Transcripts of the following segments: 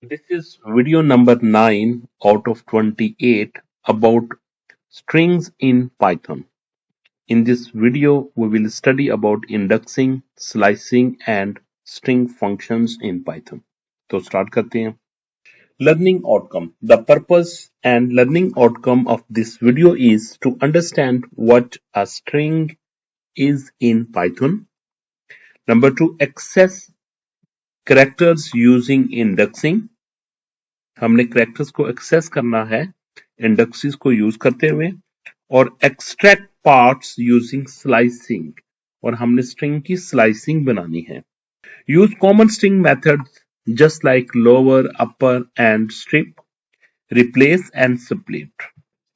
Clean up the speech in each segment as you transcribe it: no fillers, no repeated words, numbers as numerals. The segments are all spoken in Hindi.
This is video number 9 out of 28 about strings in Python. In this video, we will study about indexing, slicing and string functions in Python. तो start करते हैं. Learning outcome. The purpose and learning outcome of this video is to understand what a string is in Python. Number 2, access characters using indexing. हमने कैरेक्टर्स को एक्सेस करना है इंडेक्सेस को यूज करते हुए और एक्सट्रैक्ट पार्ट्स यूजिंग स्लाइसिंग और हमने स्ट्रिंग की स्लाइसिंग बनानी है. Use common string methods just like lower, upper and strip, replace and split.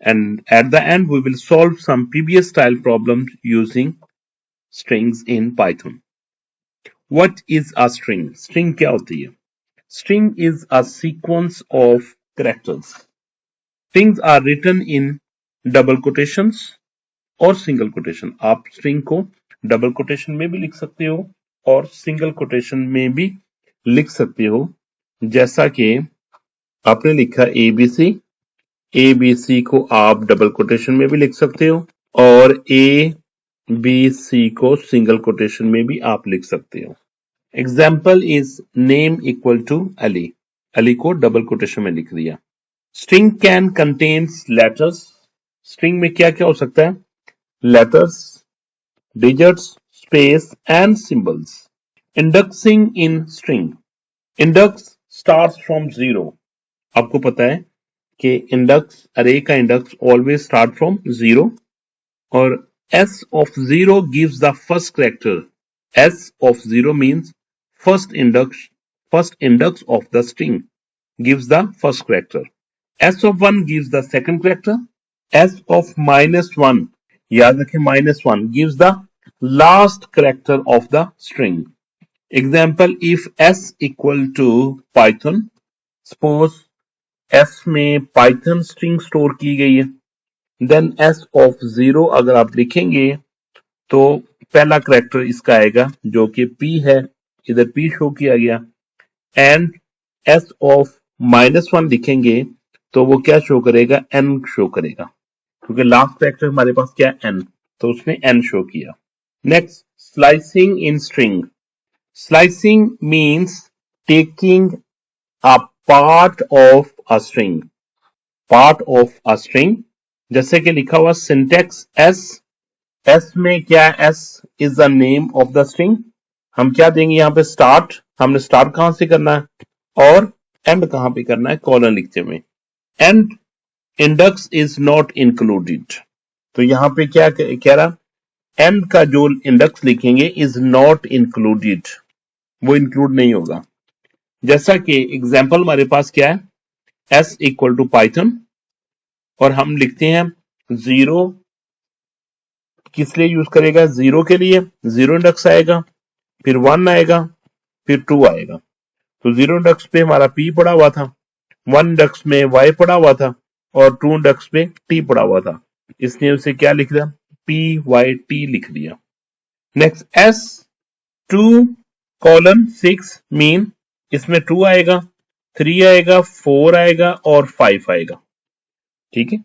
And at the end we will solve some previous style problems using strings in Python. What is a string? String क्या होती है? String is a sequence of characters. Strings are written in double quotations और single quotation. आप string को double quotation में भी लिख सकते हो और single quotation में भी लिख सकते हो. जैसा कि आपने लिखा ABC, ABC को आप double quotation में भी लिख सकते हो और ABC को single quotation में भी आप लिख सकते हो. Example is name equal to Ali. Ali को डबल कोटेशन में लिख दिया. String can contains letters. String में क्या क्या हो सकता है? Letters, digits, space and symbols. Indexing in string. Index starts from 0. आपको पता है कि index array का index always start from 0 और S of 0 gives the first character. S of 0 means first index of the string gives the first character. S of 1 gives the second character. S of -1, याद रखें -1 gives the last character of the string. Example, if S equal to Python, suppose S में Python string store की गई है, then S of 0 अगर आप लिखेंगे तो पहला करेक्टर इसका आएगा जो कि P है, इधर P शो किया गया, एंड S of -1 लिखेंगे तो वो क्या शो करेगा? N शो करेगा, क्योंकि लास्ट करेक्टर हमारे पास क्या है? N, तो उसने N शो किया. Next, slicing in string. Slicing means taking a part of a string. Part of a string, जैसे कि लिखा हुआ सिंटेक्स S में क्या है? S is the name of the string. हम क्या देंगे यहाँ पे? स्टार्ट. हमने स्टार्ट कहां से करना है और एंड कहां पे करना है? कॉलन लिखते हुए. And index is not included. तो यहाँ पे क्या कह रहा? एंड का जो इंडेक्स लिखेंगे इज नॉट इंक्लूडेड, वो इंक्लूड नहीं होगा. जैसा कि एग्जाम्पल हमारे पास क्या है? S इक्वल टू पाइथन और हम लिखते हैं 0. किस लिए यूज करेगा? 0 के लिए. 0 इंडेक्स आएगा, फिर 1 आएगा, फिर 2 आएगा. तो 0 इंडेक्स पे हमारा P पड़ा हुआ था, 1 इंडेक्स में Y पड़ा हुआ था और 2 इंडेक्स पे T पड़ा हुआ था, इसलिए उसे क्या लिख दिया? PYT लिख दिया. नेक्स्ट, S2:6 मीन इसमें 2 आएगा, 3 आएगा, 4 आएगा और 5 आएगा. ठीक है,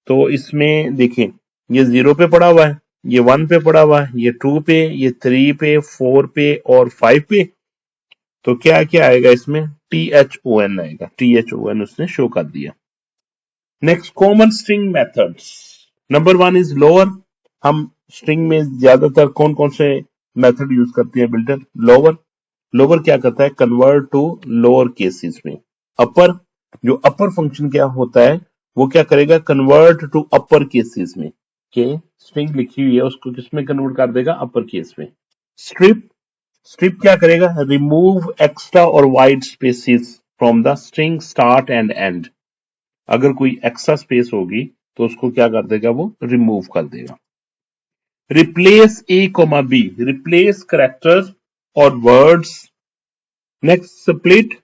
तो इसमें देखिए ये 0 पे पड़ा हुआ है, ये 1 पे पड़ा हुआ है, ये 2 पे, ये 3 पे, 4 पे और 5 पे. तो क्या क्या आएगा इसमें? THON आएगा. THON उसने शो कर दिया. Next, common string methods. Number 1 is lower. हम स्ट्रिंग में ज्यादातर कौन कौन से मेथड यूज करते हैं? Builder lower. लोअर क्या करता है? कन्वर्ट टू लोअर केसेस में. अपर, जो अपर फंक्शन क्या होता है वो क्या करेगा? कन्वर्ट टू अपर केसेस में. के स्ट्रिंग लिखी हुई है उसको किसमें कन्वर्ट कर देगा? अपर केस में. स्ट्रिप. स्ट्रिप क्या करेगा? रिमूव एक्स्ट्रा और wide spaces from the string start and and. अगर कोई एक्स्ट्रा स्पेस होगी तो उसको क्या कर देगा? वो रिमूव कर देगा. Replace A, B. Replace characters और words. Next, split.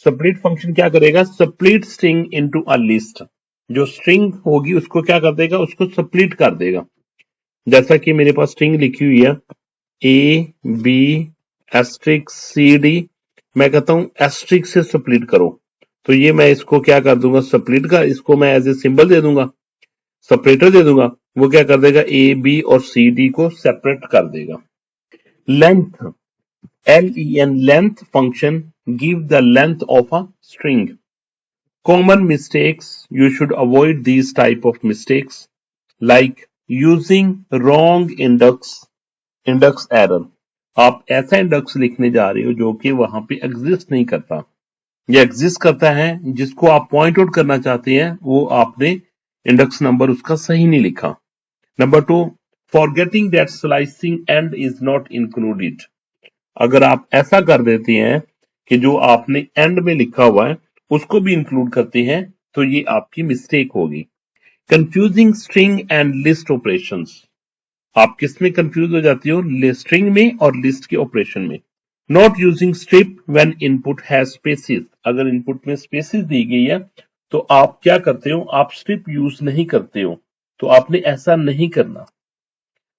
Split function क्या करेगा? Split string into a list. जो स्ट्रिंग होगी उसको क्या कर देगा? उसको स्प्लिट कर देगा. जैसा कि मेरे पास स्ट्रिंग लिखी हुई है A B *CD मैं कहता हूं एस्ट्रिक से स्प्लिट करो, तो ये मैं इसको क्या कर दूंगा, स्प्लिट का इसको मैं एज ए सिंबल दे दूंगा, सेपरेटर दे दूंगा, वो क्या कर देगा, ए बी और सी डी को सेपरेट कर देगा। Length, len, length function give the length of a string. Common mistakes, you should avoid these type of mistakes like using wrong index error. आप ऐसा इंडेक्स लिखने जा रहे हो जो कि वहां पे एग्जिस्ट नहीं करता, या एग्जिस्ट करता है जिसको आप पॉइंट आउट करना चाहते हैं, वो आपने इंडेक्स नंबर उसका सही नहीं लिखा। Number 2, forgetting that slicing and is not included. अगर आप ऐसा कर देते हैं कि जो आपने एंड में लिखा हुआ है उसको भी इंक्लूड करते हैं, तो ये आपकी मिस्टेक होगी। Confusing string and list operations, आप किस में कंफ्यूज हो जाती हो, स्ट्रिंग में और लिस्ट के ऑपरेशन में। Not using strip when input has spaces, अगर इनपुट में स्पेसिस दी गई है तो आप क्या करते हो, आप स्ट्रिप यूज नहीं करते हो, तो आपने ऐसा नहीं करना।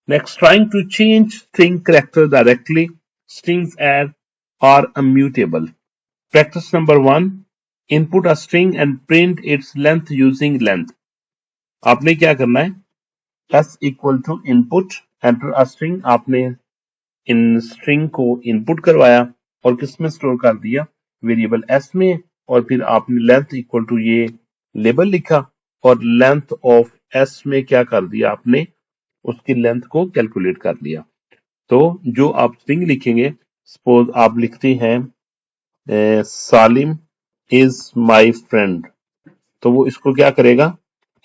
Next, trying to change string character directly, strings are immutable. Practice number 1, input a string and print its length using length. आपने क्या करना है, s equal to input, enter a string, आपने इन string को input करवाया और किस में स्टोर कर दिया, वेरिएबल s में, और फिर आपने length equal to ये लेबल लिखा और length of s में क्या कर दिया, आपने उसकी लेंथ को कैलकुलेट कर लिया। तो जो आप स्ट्रिंग लिखेंगे, सपोज आप लिखते हैं सालिम इज माय फ्रेंड, तो वो इसको क्या करेगा,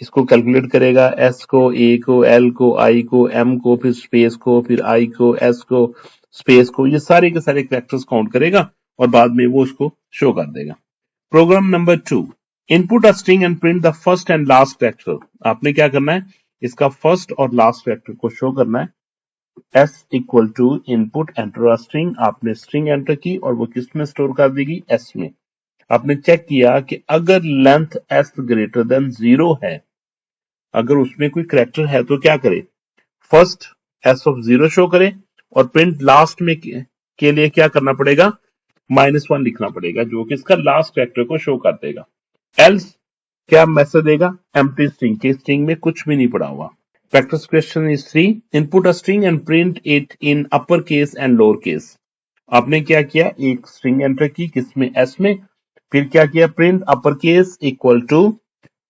इसको कैलकुलेट करेगा, एस को, ए को, एल को, आई को, एम को, फिर स्पेस को, फिर आई को, एस को, स्पेस को, ये सारे के सारे कैरेक्टर्स काउंट करेगा और बाद में वो उसको शो कर देगा। Program number 2, input a string and print the first and last character. आपने क्या करना है, इसका फर्स्ट और लास्ट कैरेक्टर को शो करना है। s equal to input enter a string, आपने स्ट्रिंग एंटर की और वो किस में स्टोर कर देगी, s में। आपने चेक किया कि अगर लेंथ s ग्रेटर देन 0 है, अगर उसमें कोई कैरेक्टर है तो क्या करे, फर्स्ट s ऑफ 0 शो करे और प्रिंट लास्ट में के लिए क्या करना पड़ेगा, -1 लिखना पड़ेगा, जो कि इसका लास्ट कैरेक्टर को शो कर देगा। एल्स क्या मैसेज देगा, एम्प्टी स्ट्रिंग, के स्ट्रिंग में कुछ भी नहीं पड़ा हुआ। Practice question is 3. Input a string and print it in uppercase and lowercase. आपने क्या किया, एक स्ट्रिंग एंटर की किसमें, s में, फिर क्या किया, print upper case equal to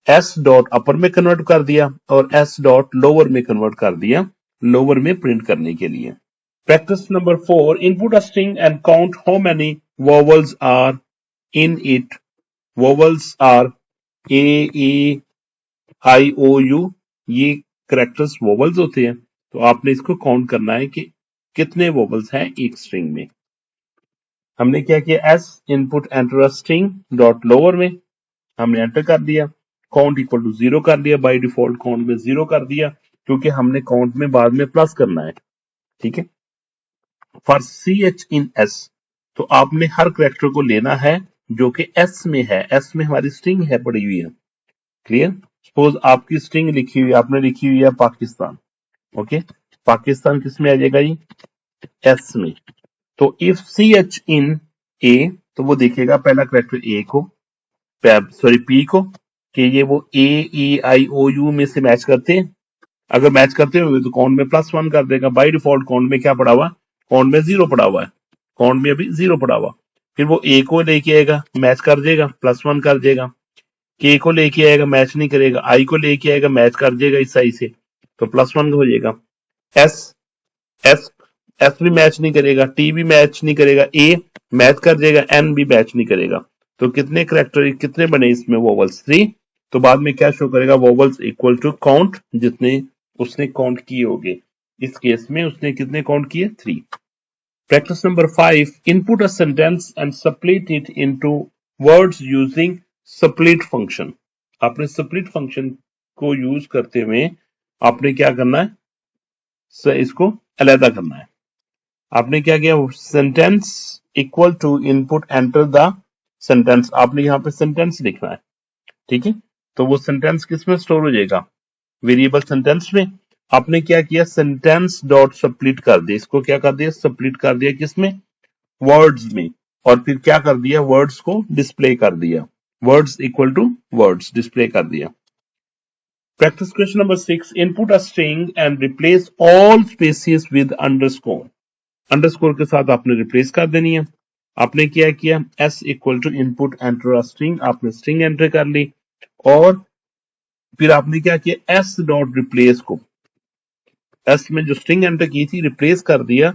s dot upper में कन्वर्ट कर दिया और s डॉट लोअर में कन्वर्ट कर दिया, लोअर में प्रिंट करने के लिए। Practice number 4, input a string and count how many vowels are in it. Vowels are A E I O U, ये कैरेक्टर्स वोवल्स होते हैं, तो आपने इसको काउंट करना है कि कितने वोवल्स हैं एक स्ट्रिंग में। हमने क्या किया, S input enter a string dot lower में हमने एंटर कर दिया, काउंट इक्वल टू 0 कर दिया, बाय डिफॉल्ट काउंट में 0 कर दिया, क्योंकि हमने काउंट में बाद में प्लस करना है, ठीक है। For C H in S, तो आपने हर कैरेक्टर को लेना है जो कि एस में है, एस में हमारी स्ट्रिंग है पड़ी हुई है, क्लियर। सपोज आपकी स्ट्रिंग लिखी हुई, आपने लिखी हुई है पाकिस्तान, ओके, पाकिस्तान किस में आ जाएगा, ये एस में। तो इफ सी एच इन ए, तो वो देखेगा पहला कैरेक्टर ए को, सॉरी पी को, कि ये वो ए ई आई ओ यू में से मैच करते हैं, अगर मैच करते हुए तो काउंट में +1 कर देगा। बाय डिफॉल्ट काउंट में क्या पड़ा हुआ, काउंट में 0 पड़ा हुआ है, काउंट में अभी 0 पड़ा हुआ, फिर वो ए को लेके आएगा, मैच कर देगा, +1 कर देगा, के को लेके आएगा, मैच नहीं करेगा, आई को लेके आएगा, मैच कर देगा इस आई से, तो +1 हो जाएगा। एस एस एस भी मैच नहीं करेगा, टी भी मैच नहीं करेगा, ए मैच कर देगा, एन भी मैच नहीं करेगा, तो कितने कैरेक्टर, कितने बने इसमें, वोवल्स 3। तो बाद में क्या शो करेगा, वोवल्स इक्वल टू काउंट, जितने उसने काउंट किए होंगे, इस केस में उसने कितने काउंट किए, 3। Practice number 5, input a sentence and split it into words using split function. आपने स्प्लिट फंक्शन को यूज करते हुए आपने क्या करना है, इसको अलग करना है। आपने क्या किया, sentence equal to input enter the sentence, आपने यहाँ पे सेंटेंस लिखना है, ठीक है। तो वो सेंटेंस किस में स्टोर हो जाएगा, वेरिएबल सेंटेंस में। आपने क्या किया, सेंटेंस डॉट स्प्लिट कर दिया, इसको क्या कर दिया, स्प्लिट कर दिया किसमें, वर्ड्स में। और फिर क्या कर दिया, वर्ड्स को डिस्प्ले कर दिया, words equal to words display कर दिया। Practice question number 6, input a string and replace all spaces with underscore. Underscore के साथ आपने रिप्लेस कर देनी है। आपने क्या किया, s equal to input enter a string, आपने स्ट्रिंग एंटर कर ली और फिर आपने क्या किया, s डॉट रिप्लेस को, s में जो स्ट्रिंग एंटर की थी रिप्लेस कर दिया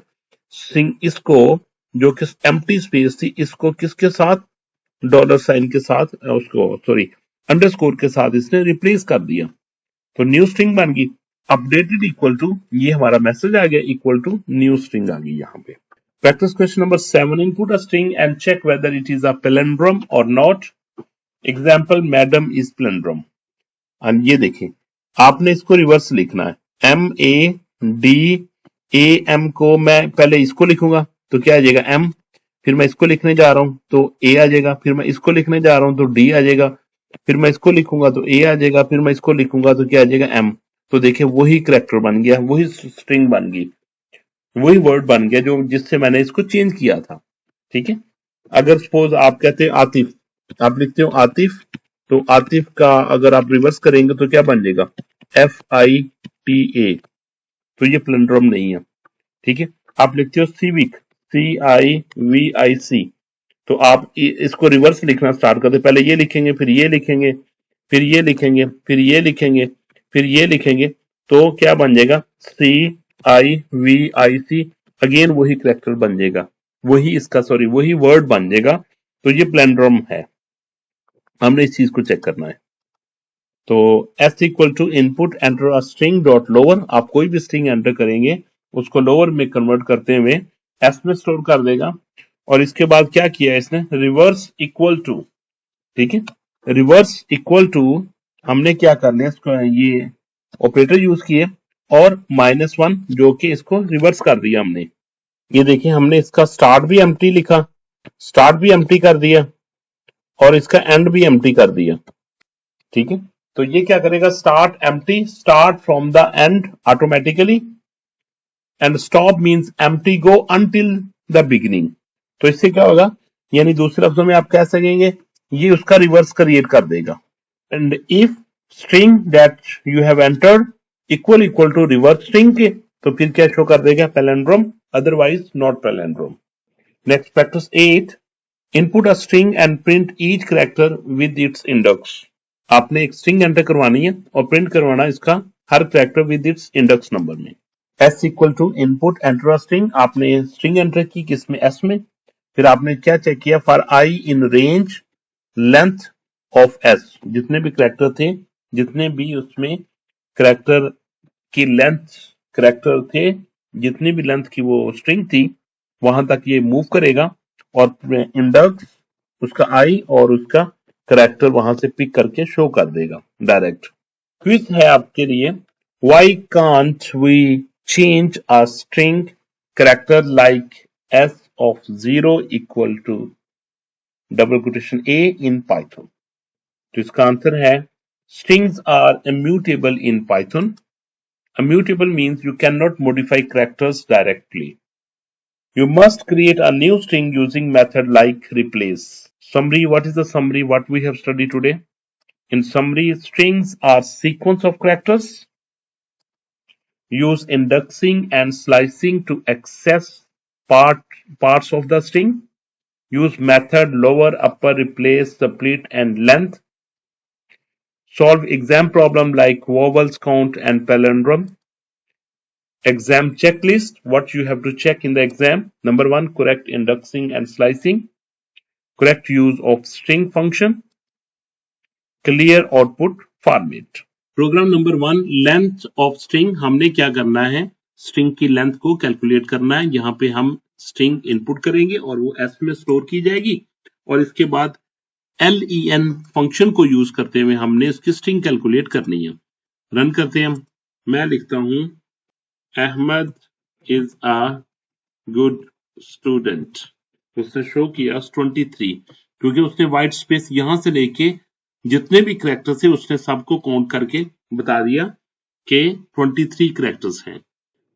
स्ट्रिंग, इसको जो कि एम्प्टी स्पेस थी इसको किसके साथ, डॉलर साइन के साथ, उसको सॉरी अंडरस्कोर के साथ इसने रिप्लेस कर दिया, तो न्यू स्ट्रिंग बन गई। अपडेटेड इक्वल टू, ये हमारा मैसेज आ गया, इक्वल टू न्यू स्ट्रिंग आ गई यहाँ पे। Practice question number 7, input a string and check whether it is a palindrome or not. Example, madam is palindrome. और ये देखें, आपने इसको रिवर्स लिखना है, MADAM को मैं पहले इसको लिखूंगा तो क्या आ जाएगा M, फिर मैं इसको लिखने जा रहा हूं तो A आ जाएगा, फिर मैं इसको लिखने जा रहा हूं तो D आ जाएगा, फिर मैं इसको लिखूंगा तो A आ जाएगा, फिर मैं इसको लिखूंगा तो क्या आ जाएगा M। तो देखिए वही करैक्टर बन गया, वही स्ट्रिंग बन गई, वही वर्ड बन गया जो जिससे मैंने इसको चेंज किया था। ठीक है, अगर सपोज आप कहते हैं आतिफ, आप लिखते हो आतिफ, तो आतिफ का अगर आप रिवर्स करेंगे तो क्या बन जाएगा, FITA, तो ये प्लेंड्रोम नहीं है। ठीक है, आप लिखते हो सिविक, CIVIC, तो आप इसको रिवर्स लिखना स्टार्ट करते, पहले ये लिखेंगे, फिर ये लिखेंगे, फिर ये लिखेंगे, फिर ये लिखेंगे, फिर ये लिखेंगे, तो क्या बन जाएगा, CIVIC, अगेन वही करैक्टर बन जाएगा, वही इसका सॉरी वही वर्ड बन जाएगा, तो ये प्लेंड्रोम है। हमने इस चीज को चेक करना है। तो s equal to input enter a string dot lower, आप कोई भी स्ट्रिंग एंटर करेंगे उसको लोअर में कन्वर्ट करते हुए s में स्टोर कर देगा। और इसके बाद क्या किया इसने, रिवर्स इक्वल टू, ठीक है, रिवर्स इक्वल टू हमने क्या करना है, इसको ये ऑपरेटर यूज किए और -1 जो कि इसको रिवर्स कर दिया हमने। ये देखिए हमने इसका स्टार्ट भी एम्प्टी लिखा, स्टार्ट भी एम्प्टी कर दिया और इसका एंड भी एम्प्टी कर दिया। ठीक है, तो ये क्या करेगा, start empty, start from the end automatically, and stop means empty go until the beginning. तो इससे क्या होगा, यानी दूसरे लफ्जों में आप कह सकेंगे ये उसका रिवर्स क्रिएट कर देगा। And if string that you have entered equal equal to reverse string के, तो फिर क्या शो कर देगा, palindrome, otherwise not palindrome. Next practice 8, input a string and print each character with its index. आपने एक स्ट्रिंग एंटर करवानी है और प्रिंट करवाना इसका हर character with its index number में। s equal to input enter a string, आपने स्ट्रिंग एंटर की किसमें, s में, फिर आपने क्या चेक किया, for i in range length of s, जितने भी कैरेक्टर थे, जितने भी उसमें कैरेक्टर की लेंथ कैरेक्टर थे, जितनी भी लेंथ की वो स्ट्रिंग थी वहां तक ये मूव करेगा और इंडेक्स उसका i और उसका कैरेक्टर वहां से पिक करके शो कर देगा डायरेक्ट। क्विज है आपके लिए, why can't we change a string character like s of 0 equal to double quotation a in Python? तो इसका आंसर है, strings are immutable in Python. Immutable means you cannot modify characters directly. You must create a new string using method like replace. Summary, what is the summary what we have studied today? In summary, strings are sequence of characters. Use indexing and slicing to access parts of the string. Use method lower, upper, replace, split, and length. Solve exam problem like vowels count and palindrome. Exam checklist, what you have to check in the exam. Number 1, correct indexing and slicing. Correct use of string function. Clear output format. Program number 1, length of string. हमने क्या करना है, स्ट्रिंग की लेंथ को कैलकुलेट करना है। यहाँ पे हम स्ट्रिंग इनपुट करेंगे और वो s में स्टोर की जाएगी और इसके बाद len फंक्शन को यूज करते हुए हमने इसकी स्ट्रिंग कैलकुलेट करनी है। रन करते हैं, मैं लिखता हूं Ahmed is a good student, उसने शो किया 23, क्योंकि उसने व्हाइट स्पेस यहां से लेके जितने भी कैरेक्टर थे उसने सबको काउंट करके बता दिया कि 23 कैरेक्टर्स हैं।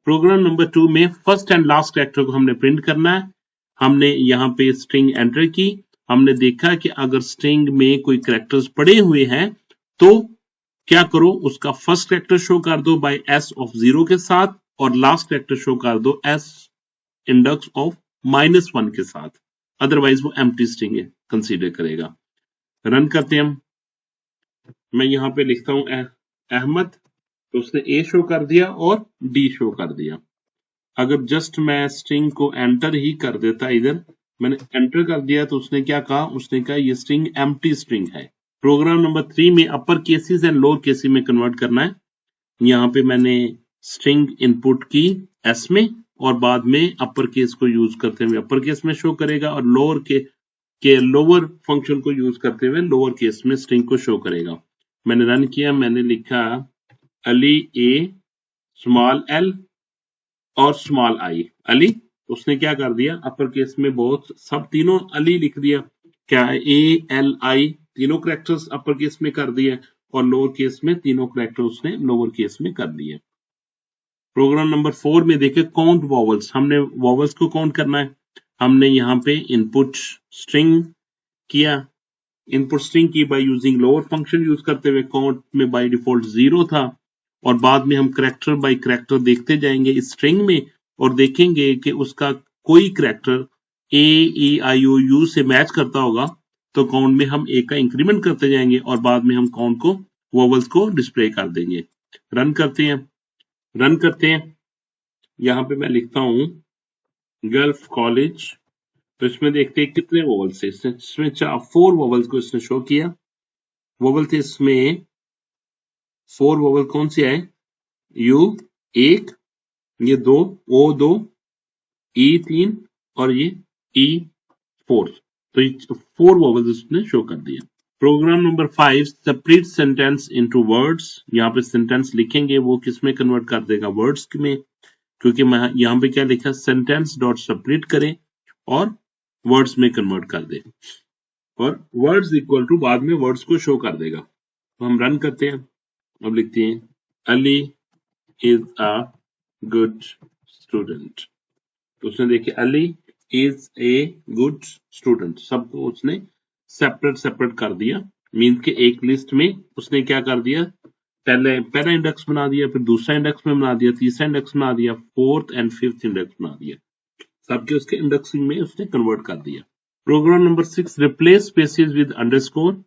प्रोग्राम नंबर 2 में फर्स्ट एंड लास्ट कैरेक्टर को हमने प्रिंट करना है। हमने यहाँ पे स्ट्रिंग एंटर की, हमने देखा कि अगर स्ट्रिंग में कोई कैरेक्टर्स पड़े हुए हैं तो क्या करो, उसका फर्स्ट कैरेक्टर शो कर दो बाय एस ऑफ 0 के साथ और लास्ट कैरेक्टर शो कर दो एस इंडेक्स ऑफ -1 के साथ, अदरवाइज वो एम्प्टी स्ट्रिंग कंसीडर करेगा। रन करते हैं हम। मैं यहाँ पे लिखता हूं अहमद, तो उसने ए शो कर दिया और डी शो कर दिया। अगर जस्ट मैं स्ट्रिंग को एंटर ही कर देता, इधर मैंने एंटर कर दिया तो उसने क्या कहा, उसने कहा ये स्ट्रिंग एम्प्टी स्ट्रिंग है। प्रोग्राम नंबर 3 में अपर केसेस एंड लोअर केसेस में कन्वर्ट करना है। यहाँ पे मैंने स्ट्रिंग इनपुट की एस में और बाद में अपर केस को यूज करते हुए अपर केस में शो करेगा और लोअर के लोअर फंक्शन को यूज करते हुए लोअर केस में स्ट्रिंग को शो करेगा। मैंने रन किया, मैंने लिखा अली ए स्मॉल एल और स्मॉल आई अली, उसने क्या कर दिया, अपर केस में बहुत सब तीनों अली लिख दिया। क्या ए एल आई तीनों कैरेक्टर्स अपर केस में कर दिए और लोअर केस में तीनों कैरेक्टर उसने लोअर केस में कर दिए। प्रोग्राम नंबर 4 में देखे काउंट वॉवल्स, हमने वॉवल्स को काउंट करना है। हमने यहाँ पे इनपुट स्ट्रिंग किया, इनपुट स्ट्रिंग की by using lower function use करते हुए, काउंट में बाय डिफॉल्ट 0 था और बाद में हम कैरेक्टर बाय कैरेक्टर देखते जाएंगे इस स्ट्रिंग में और देखेंगे कि उसका कोई character A E I O U से मैच करता होगा तो काउंट में हम ए का इंक्रीमेंट करते जाएंगे और बाद में हम काउंट को वोवल्स को डिस्प्ले कर देंगे। रन करते हैं। यहाँ पे मैं लिखता हूं गल्फ कॉलेज, तो इसमें देखते हैं कितने वोवल्स थे। इसमें 4 वोवल्स को इसने शो किया। वोवल थे इसमें 4 वोवल कौन से आए, यू 1, ये 2, ओ 2, ई 3 और ये ई 4, तो ये 4 वोवल्स उसने शो कर दिया। Program number 5 separate sentence into words, यहाँ पे सेंटेंस लिखेंगे वो किस में कन्वर्ट कर देगा, वर्ड्स में, क्योंकि मैं यहाँ पे क्या लिखा, सेंटेंस डॉट सेपरेट करें और वर्ड्स में कन्वर्ट कर दे और वर्ड्स इक्वल टू बाद में वर्ड्स को शो कर देगा। तो हम रन करते हैं। अब लिखते हैं Ali is a good student, तो उसने देखे Ali is a good student, सबको उसने सेपरेट कर दिया। मीन के एक लिस्ट में उसने क्या कर दिया, पहला इंडेक्स बना दिया, फिर दूसरा इंडेक्स में बना दिया, तीसरा इंडेक्स बना दिया, फोर्थ एंड फिफ्थ इंडेक्स बना दिया, सबके उसके इंडेक्सिंग में उसने कन्वर्ट कर दिया। Program number 6 replace spaces with underscore,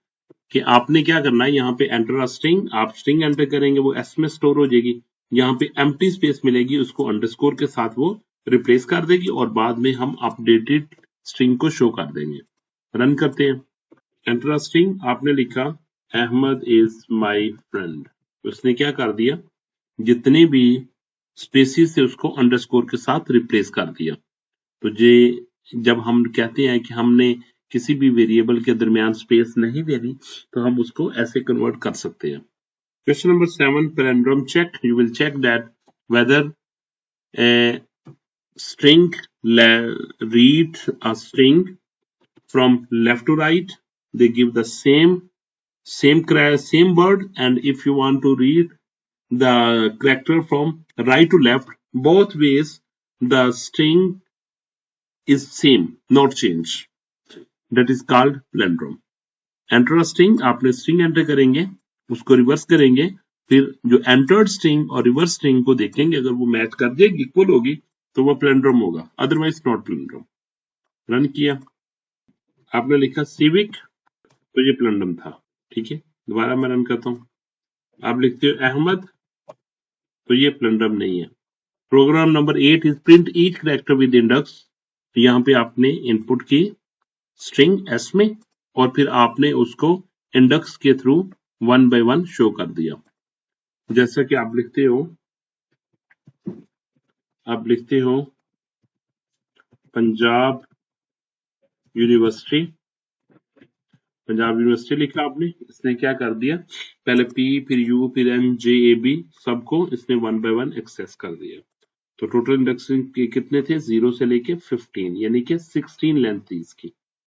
कि आपने क्या करना है, यहाँ पे एंटर अ स्ट्रिंग, आप स्ट्रिंग एंटर करेंगे वो एस में स्टोर हो जाएगी, यहाँ पे एम्प्टी स्पेस मिलेगी उसको अंडरस्कोर के साथ वो रिप्लेस कर देगी और बाद में हम अपडेटेड स्ट्रिंग को शो कर देंगे। रन करते हैं। एंटर अ स्ट्रिंग, आपने लिखा अहमद इज माय फ्रेंड, उसने क्या कर दिया, जितने भी स्पेसिस थे उसको अंडरस्कोर के साथ रिप्लेस कर दिया। तो जब हम कहते हैं कि हमने किसी भी वेरिएबल के दरमियान स्पेस नहीं देनी तो हम उसको ऐसे कन्वर्ट कर सकते हैं। Question number 7 palindrome check, you will check that whether a string read a string from left to right, they give the same word, and if you want to read the character from right to left, both ways the string is same, not change, that is called palindrome. Enter string, आपने स्ट्रिंग एंटर करेंगे उसको रिवर्स करेंगे, फिर जो एंटर्ड स्ट्रिंग और रिवर्स स्ट्रिंग को देखेंगे, अगर वो मैच कर जाएगी, इक्वल होगी, तो वो पैलिंड्रोम होगा, अदरवाइज नॉट पैलिंड्रोम। रन किया, आपने लिखा सिविक, तो ये पैलिंड्रोम था, ठीक है। दोबारा मैं रन करता हूँ, आप लिखते हो अहमद, तो ये पैलिंड्रोम नहीं है। Program number 8 is print each character with index, तो यहाँ पे आपने इनपुट की स्ट्रिंग एस में और फिर आपने उसको इंडेक्स के थ्रू 1 by 1 शो कर दिया। जैसा कि आप लिखते हो पंजाब यूनिवर्सिटी लिखा आपने, इसने क्या कर दिया, पहले पी फिर यू फिर एम जे ए बी सबको इसने 1 by 1 एक्सेस कर दिया। तो टोटल इंडेक्सिंग के कितने थे, 0 से लेके 15, यानी कि 16 लेंथ थी इसकी।